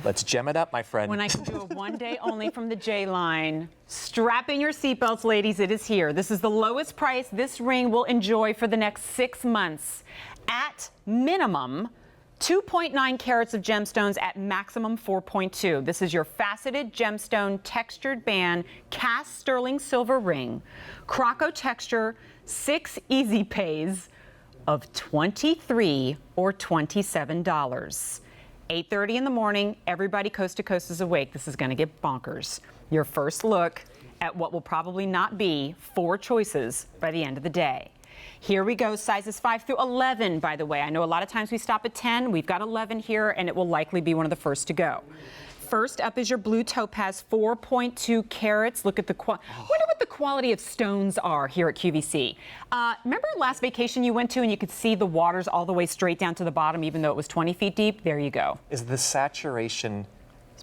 Let's gem it up, my friend. When I can do a one day only from the J line. Strap in your seatbelts, ladies. It is here. This is the lowest price this ring will enjoy for the next 6 months. At minimum, 2.9 carats of gemstones, at maximum 4.2. This is your faceted gemstone textured band cast sterling silver ring. Croco texture, 6 easy pays of $23 or $27. 8:30 in the morning, everybody coast to coast is awake. This is going to get bonkers. Your first look at what will probably not be 4 choices by the end of the day. Here we go, sizes 5 through 11, by the way. I know a lot of times we stop at 10. We've got 11 here, and it will likely be one of the first to go. First up is your blue topaz, 4.2 carats. Look at the wonder what the quality of stones are here at QVC. Remember last vacation you went to and you could see the waters all the way straight down to the bottom, even though it was 20 feet deep? There you go. Is the saturation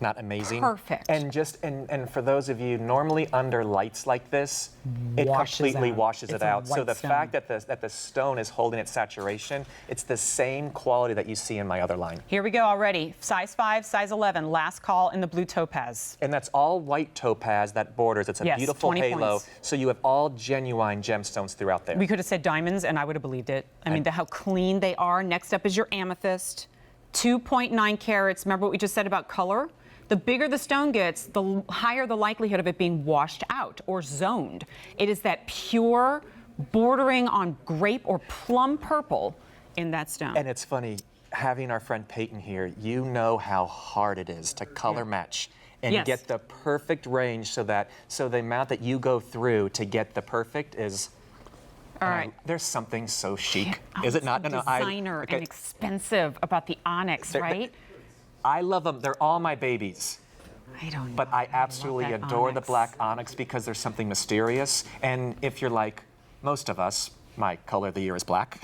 not amazing? Perfect. And for those of you normally under lights like this, it completely washes it out. So the fact that the stone is holding its saturation, it's the same quality that you see in my other line. Here we go already. Size 5, size 11. Last call in the blue topaz. And that's all white topaz that borders. It's a beautiful halo. Points. So you have all genuine gemstones throughout there. We could have said diamonds and I would have believed it. I mean, how clean they are. Next up is your amethyst, 2.9 carats. Remember what we just said about color? The bigger the stone gets, the higher the likelihood of it being washed out or zoned. It is that pure, bordering on grape or plum purple in that stone. And it's funny, having our friend Peyton here, you know how hard it is to color match and get the perfect range so the amount that you go through to get the perfect is... All right. There's something so chic. Is it not? No, designer and expensive about the onyx, right? I love them. They're all my babies. I don't know. But I absolutely adore the black onyx because there's something mysterious. And if you're like most of us, my color of the year is black.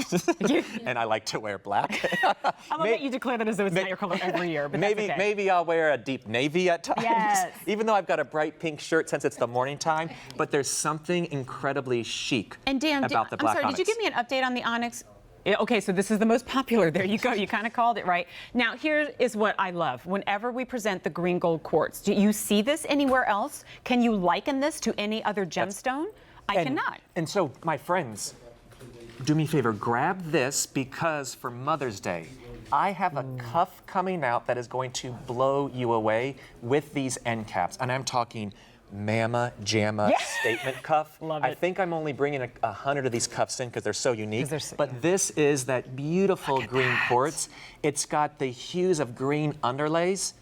And I like to wear black. I love that you declare that as though it's not your color every year. But maybe, that's okay. maybe I'll wear a deep navy at times. Yes. Even though I've got a bright pink shirt since it's the morning time. But there's something incredibly chic about the black onyx. Did you give me an update on the onyx? Okay, so this is the most popular. There you go. You kind of called it right. Now, here is what I love. Whenever we present the green gold quartz, do you see this anywhere else? Can you liken this to any other gemstone? I cannot. And so, my friends, do me a favor. Grab this because for Mother's Day, I have a cuff coming out that is going to blow you away with these end caps. And I'm talking Mama Jamma statement cuff. Love it. I think I'm only bringing 100 of these cuffs in because they're so unique. But this is that beautiful green quartz. It's got the hues of green underlays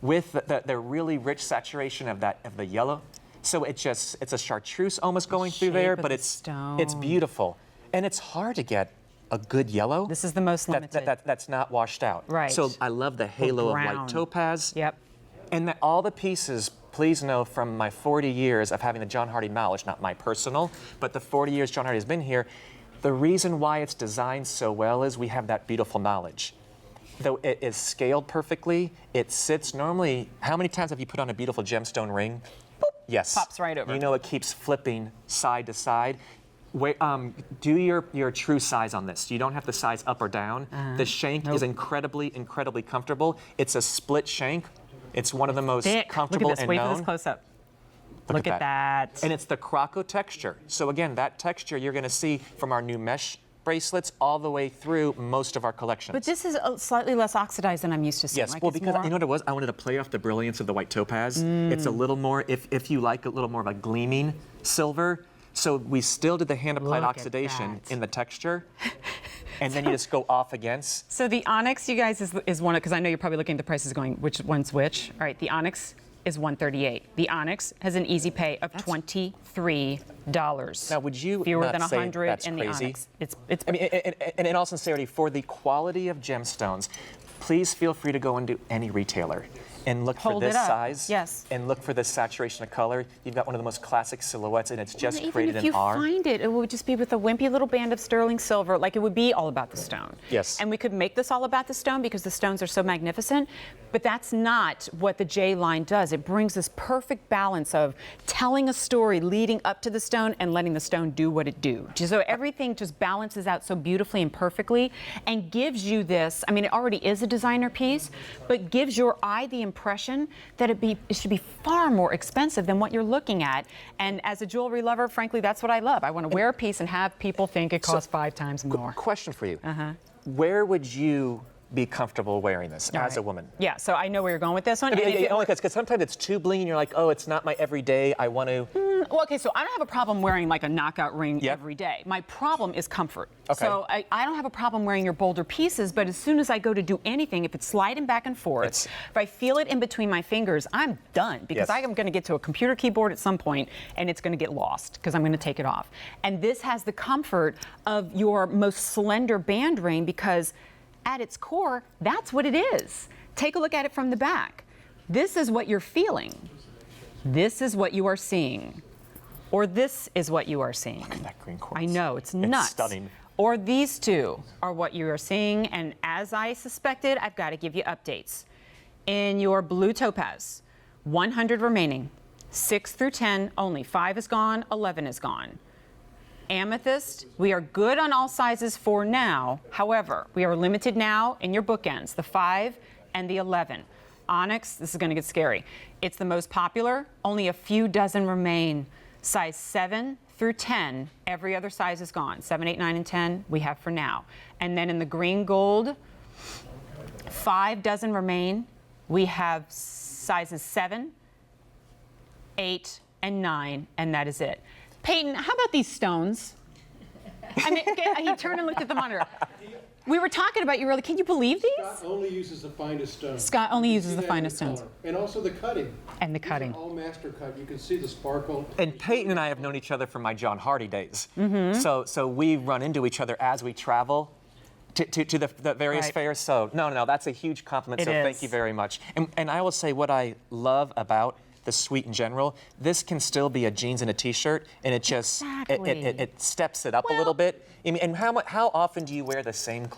with the really rich saturation of the yellow. So it's a chartreuse almost going through there, but it's beautiful. And it's hard to get a good yellow. This is the most limited. That's not washed out. Right. So I love the halo of white topaz. Yep. And all the pieces, please know from my 40 years of having the John Hardy knowledge, not my personal, but the 40 years John Hardy has been here, the reason why it's designed so well is we have that beautiful knowledge. Though it is scaled perfectly, it sits normally, how many times have you put on a beautiful gemstone ring? Boop. Yes. Pops right over. You know it keeps flipping side to side. Do your true size on this. You don't have to size up or down. The shank is incredibly comfortable. It's a split shank. It's one of the most comfortable and known. Wait for this close up. Look at that. And it's the Croco texture. So again, that texture you're going to see from our new mesh bracelets all the way through most of our collections. But this is slightly less oxidized than I'm used to seeing. Yes, well, because you know what it was? I wanted to play off the brilliance of the white topaz. It's a little more, if you like, a little more of a gleaming silver. So we still did the hand-applied oxidation in the texture. And then you just go off against. So the onyx, you guys, is one, because I know you're probably looking at the prices going, which one's which? All right, the onyx is $138. The onyx has an easy pay of $23. Now, would you fewer not than 100 that's in crazy? The onyx? It's I mean, and in all sincerity, for the quality of gemstones, please feel free to go into any retailer and look for this size. Yes. And look for this saturation of color. You've got one of the most classic silhouettes, and it's just created in R. Even if you find it, it would just be with a wimpy little band of sterling silver. Like, it would be all about the stone. Yes. And we could make this all about the stone because the stones are so magnificent, but that's not what the J line does. It brings this perfect balance of telling a story leading up to the stone and letting the stone do what it do. So everything just balances out so beautifully and perfectly and gives you this, I mean, it already is a designer piece, but gives your eye the impression impression that it should be far more expensive than what you're looking at. And as a jewelry lover, frankly, that's what I love. I want to wear a piece and have people think it costs 5 times more. Question for you. Where would you be comfortable wearing this as a woman? Yeah, so I know where you're going with this one. Only because sometimes it's too bling and you're like, oh, it's not my everyday. I want to. Well, okay, so I don't have a problem wearing like a knockout ring every day. My problem is comfort. Okay. So I don't have a problem wearing your bolder pieces, but as soon as I go to do anything, if it's sliding back and forth, if I feel it in between my fingers, I'm done because I am going to get to a computer keyboard at some point and it's going to get lost because I'm going to take it off. And this has the comfort of your most slender band ring because at its core, that's what it is. Take a look at it from the back. This is what you're feeling. This is what you are seeing. Or this is what you are seeing. Look at that green quartz. I know, it's nuts. It's stunning. Or these two are what you are seeing. And as I suspected, I've got to give you updates. In your blue topaz, 100 remaining. 6 through 10 only. 5 is gone, 11 is gone. Amethyst, we are good on all sizes for now. However, we are limited now in your bookends, the 5 and the 11. Onyx, this is going to get scary. It's the most popular. Only a few dozen remain. Size 7 through 10, every other size is gone. 7, 8, 9, and 10 we have for now. And then in the green gold, 5 dozen remain. We have sizes 7, 8, and 9, and that is it. Peyton, how about these stones? I mean, he turned and looked at the monitor. We were talking about you earlier. Can you believe these? Scott only uses the finest stone. Scott only uses the finest stones. And also the cutting. And the cutting. These are all master cut. You can see the sparkle. And Peyton and I have known each other from my John Hardy days. So we run into each other as we travel to the various fairs. So no, that's a huge compliment. Thank you very much. And I will say what I love about the suite in general, this can still be a jeans and a t-shirt, and it just it steps it up a little bit. I mean, and how often do you wear the same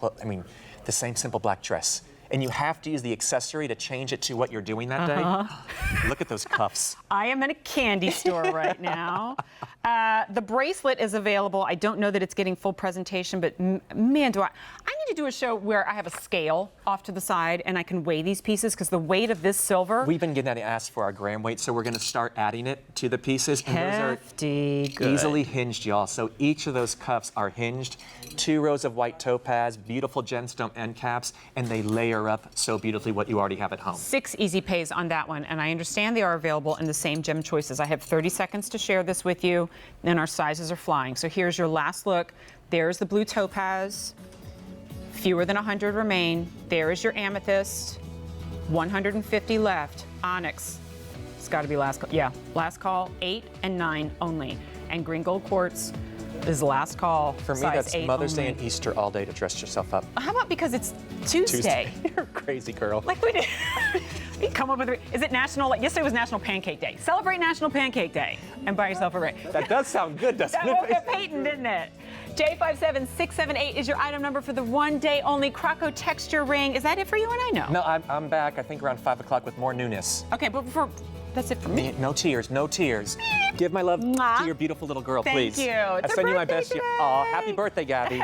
the same simple black dress? And you have to use the accessory to change it to what you're doing that day. Look at those cuffs. I am in a candy store right now. The bracelet is available. I don't know that it's getting full presentation, but man, do I need to do a show where I have a scale off to the side and I can weigh these pieces because the weight of this silver. We've been getting asked for our gram weight, so we're going to start adding it to the pieces. And Hefty, those are easily hinged, y'all. So each of those cuffs are hinged. 2 rows of white topaz, beautiful gemstone end caps, and they layer up so beautifully what you already have at home. 6 easy pays on that one, and I understand they are available in the same gem choices. I have 30 seconds to share this with you, and our sizes are flying. So here's your last look. There's the blue topaz. Fewer than 100 remain. There is your amethyst. 150 left. Onyx. It's got to be last call. Yeah, last call. 8 and 9 only. And green gold quartz is last call. For me, that's Mother's Day and Easter all day to dress yourself up. How about because it's Tuesday? You're a crazy girl. Like we did. We come up with is it national? Yesterday was National Pancake Day. Celebrate National Pancake Day and buy yourself a ring. That does sound good, doesn't it? That woke up Peyton, didn't it? J57678 is your item number for the one-day only Croco texture ring. Is that it for you and I know? No, I'm back. I think around 5 o'clock with more newness. Okay, but that's it for me. No tears, no tears. Give my love to your beautiful little girl, please. Thank you. I send you my best. Oh, happy birthday, Gabby.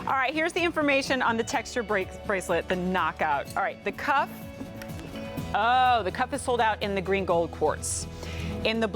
All right, here's the information on the texture bracelet, the knockout. All right, the cuff. Oh, the cuff is sold out in the green gold quartz. In the blue